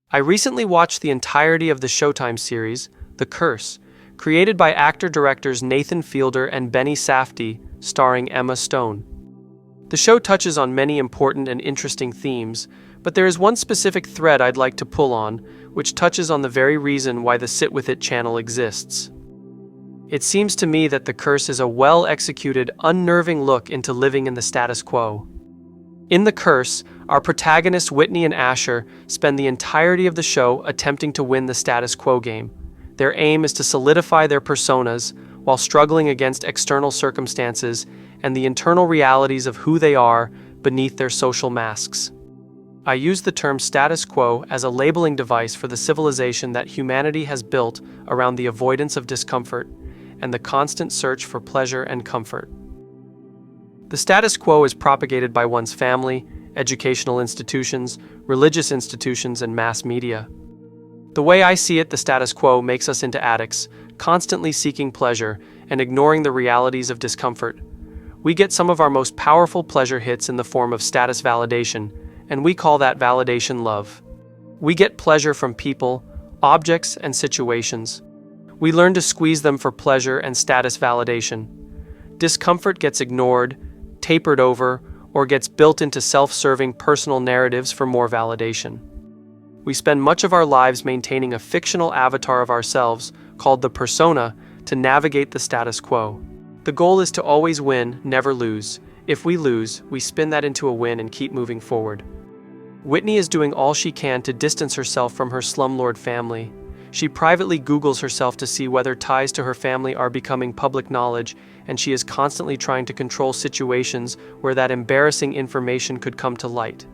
I recently watched the entirety of the Showtime series, The Curse, created by actor-directors Nathan Fielder and Benny Safdie, starring Emma Stone. The show touches on many important and interesting themes, but there is one specific thread I'd like to pull on, which touches on the very reason why the Sit With It channel exists. It seems to me that The Curse is a well-executed, unnerving look into living in the status quo. In The Curse, our protagonists Whitney and Asher spend the entirety of the show attempting to win the status quo game. Their aim is to solidify their personas while struggling against external circumstances and the internal realities of who they are beneath their social masks. I use the term status quo as a labeling device for the civilization that humanity has built around the avoidance of discomfort and the constant search for pleasure and comfort. The status quo is propagated by one's family, educational institutions, religious institutions, and mass media. The way I see it, the status quo makes us into addicts, constantly seeking pleasure and ignoring the realities of discomfort. We get some of our most powerful pleasure hits in the form of status validation, and we call that validation love. We get pleasure from people, objects, and situations. We learn to squeeze them for pleasure and status validation. Discomfort gets ignored, tapered over, or gets built into self-serving personal narratives for more validation. We spend much of our lives maintaining a fictional avatar of ourselves, called the persona, to navigate the status quo. The goal is to always win, never lose. If we lose, we spin that into a win and keep moving forward. Whitney is doing all she can to distance herself from her slumlord family. She privately Googles herself to see whether ties to her family are becoming public knowledge, and she is constantly trying to control situations where that embarrassing information could come to light.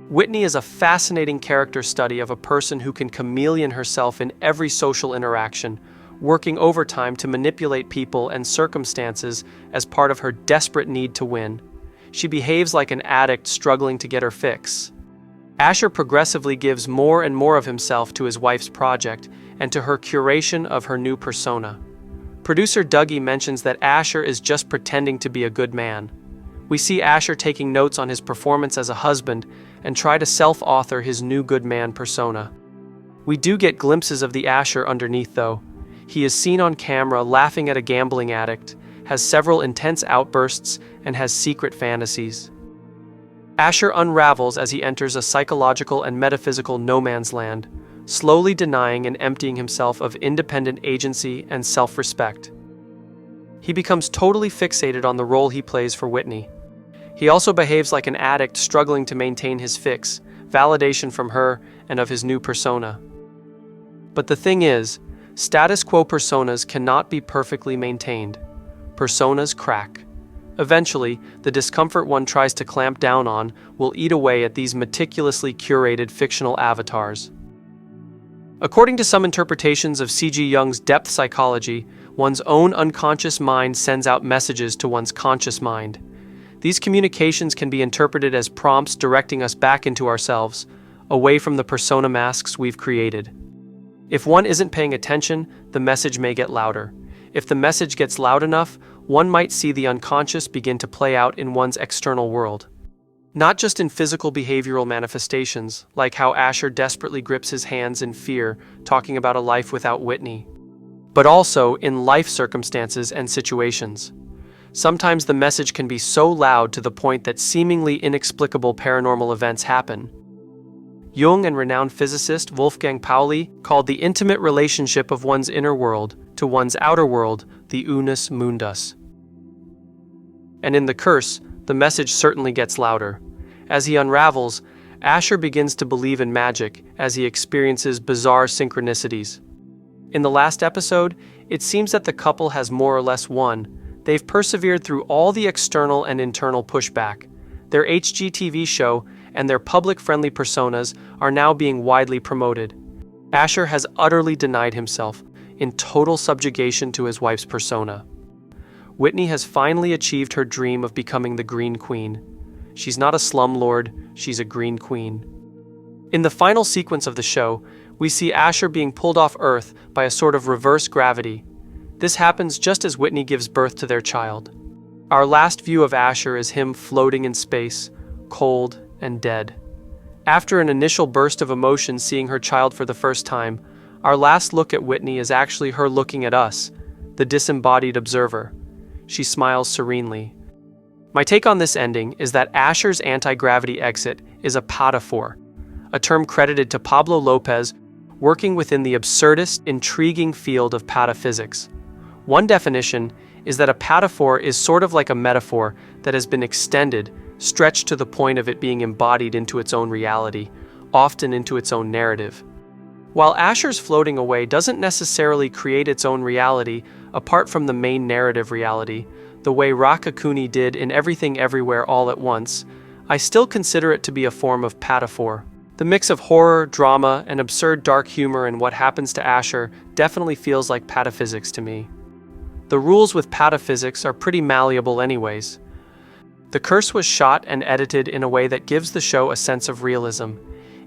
Whitney is a fascinating character study of a person who can chameleon herself in every social interaction, working overtime to manipulate people and circumstances as part of her desperate need to win. She behaves like an addict struggling to get her fix. Asher progressively gives more and more of himself to his wife's project and to her curation of her new persona. Producer Dougie mentions that Asher is just pretending to be a good man. We see Asher taking notes on his performance as a husband and try to self-author his new good man persona. We do get glimpses of the Asher underneath, though. He is seen on camera laughing at a gambling addict, has several intense outbursts, and has secret fantasies. Asher unravels as he enters a psychological and metaphysical no-man's land, slowly denying and emptying himself of independent agency and self-respect. He becomes totally fixated on the role he plays for Whitney. He also behaves like an addict struggling to maintain his fix, validation from her and of his new persona. But the thing is, status quo personas cannot be perfectly maintained. Personas crack. Eventually, the discomfort one tries to clamp down on will eat away at these meticulously curated fictional avatars. According to some interpretations of C.G. Jung's depth psychology, one's own unconscious mind sends out messages to one's conscious mind. These communications can be interpreted as prompts directing us back into ourselves, away from the persona masks we've created. If one isn't paying attention, the message may get louder. If the message gets loud enough, one might see the unconscious begin to play out in one's external world. Not just in physical behavioral manifestations, like how Asher desperately grips his hands in fear, talking about a life without Whitney, but also in life circumstances and situations. Sometimes the message can be so loud to the point that seemingly inexplicable paranormal events happen. Jung and renowned physicist Wolfgang Pauli called the intimate relationship of one's inner world to one's outer world the unus mundus. And in The Curse, the message certainly gets louder. As he unravels, Asher begins to believe in magic as he experiences bizarre synchronicities. In the last episode, it seems that the couple has more or less won. They've persevered through all the external and internal pushback. Their HGTV show and their public-friendly personas are now being widely promoted. Asher has utterly denied himself, in total subjugation to his wife's persona. Whitney has finally achieved her dream of becoming the Green Queen. She's not a slumlord, she's a Green Queen. In the final sequence of the show, we see Asher being pulled off Earth by a sort of reverse gravity. This happens just as Whitney gives birth to their child. Our last view of Asher is him floating in space, cold and dead. After an initial burst of emotion seeing her child for the first time, our last look at Whitney is actually her looking at us, the disembodied observer. She smiles serenely. My take on this ending is that Asher's anti-gravity exit is a pataphor, a term credited to Pablo Lopez, working within the absurdist, intriguing field of pataphysics. One definition is that a pataphor is sort of like a metaphor that has been extended, stretched to the point of it being embodied into its own reality, often into its own narrative. While Asher's floating away doesn't necessarily create its own reality apart from the main narrative reality, the way Rakakuni did in Everything Everywhere All at Once, I still consider it to be a form of pataphor. The mix of horror, drama, and absurd dark humor in what happens to Asher definitely feels like pataphysics to me. The rules with pataphysics are pretty malleable anyways. The Curse was shot and edited in a way that gives the show a sense of realism.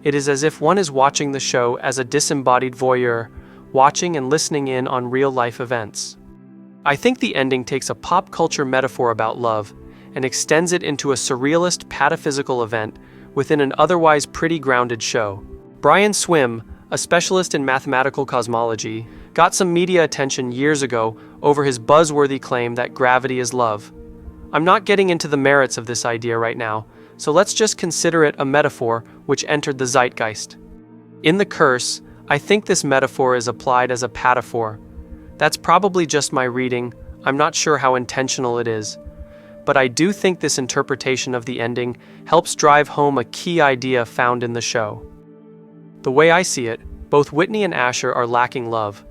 It is as if one is watching the show as a disembodied voyeur, watching and listening in on real-life events. I think the ending takes a pop culture metaphor about love and extends it into a surrealist pataphysical event within an otherwise pretty grounded show. Brian Swim, a specialist in mathematical cosmology, got some media attention years ago over his buzzworthy claim that gravity is love. I'm not getting into the merits of this idea right now, so let's just consider it a metaphor which entered the zeitgeist. In The Curse, I think this metaphor is applied as a pataphor. That's probably just my reading, I'm not sure how intentional it is. But I do think this interpretation of the ending helps drive home a key idea found in the show. The way I see it, both Whitney and Asher are lacking love.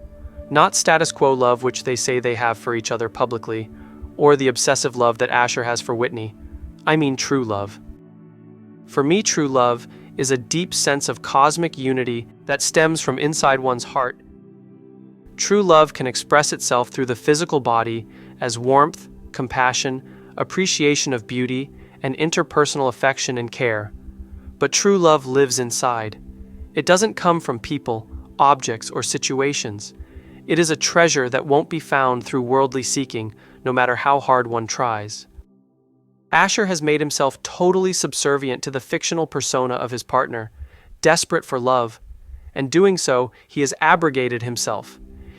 Not status quo love which they say they have for each other publicly, or the obsessive love that Asher has for Whitney. I mean true love. For me, true love is a deep sense of cosmic unity that stems from inside one's heart. True love can express itself through the physical body as warmth, compassion, appreciation of beauty, and interpersonal affection and care. But true love lives inside. It doesn't come from people, objects, or situations. It is a treasure that won't be found through worldly seeking, no matter how hard one tries. Asher has made himself totally subservient to the fictional persona of his partner, desperate for love, and doing so, he has abrogated himself.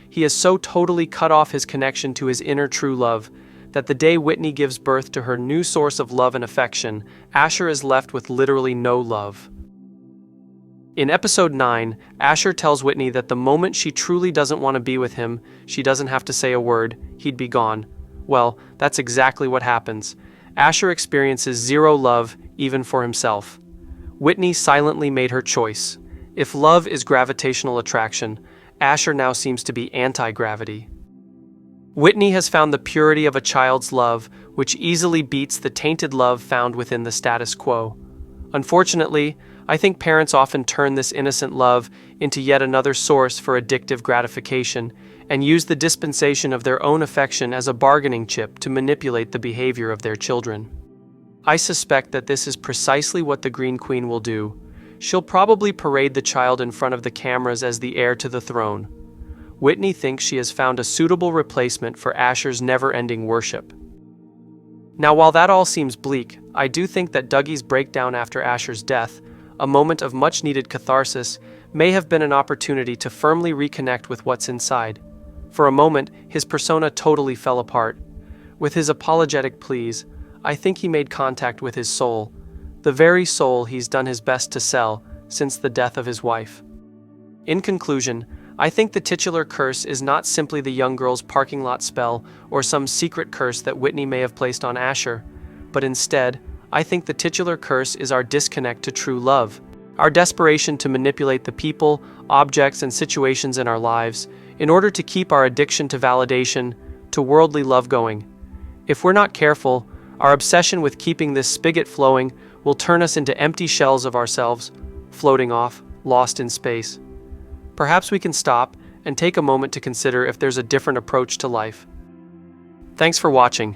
He has so totally cut off his connection to his inner true love that the day Whitney gives birth to her new source of love and affection, Asher is left with literally no love. In episode 9, Asher tells Whitney that the moment she truly doesn't want to be with him, she doesn't have to say a word, he'd be gone. Well, that's exactly what happens. Asher experiences zero love, even for himself. Whitney silently made her choice. If love is gravitational attraction, Asher now seems to be anti-gravity. Whitney has found the purity of a child's love, which easily beats the tainted love found within the status quo. Unfortunately, I think parents often turn this innocent love into yet another source for addictive gratification and use the dispensation of their own affection as a bargaining chip to manipulate the behavior of their children. I suspect that this is precisely what the Green Queen will do. She'll probably parade the child in front of the cameras as the heir to the throne. Whitney thinks she has found a suitable replacement for Asher's never-ending worship. Now, while that all seems bleak, I do think that Dougie's breakdown after Asher's death, a moment of much-needed catharsis, may have been an opportunity to firmly reconnect with what's inside. For a moment, his persona totally fell apart. With his apologetic pleas, I think he made contact with his soul, the very soul he's done his best to sell since the death of his wife. In conclusion, I think the titular curse is not simply the young girl's parking lot spell or some secret curse that Whitney may have placed on Asher, but instead, I think the titular curse is our disconnect to true love, our desperation to manipulate the people, objects, and situations in our lives in order to keep our addiction to validation, to worldly love going. If we're not careful, our obsession with keeping this spigot flowing will turn us into empty shells of ourselves, floating off, lost in space. Perhaps we can stop and take a moment to consider if there's a different approach to life. Thanks for watching.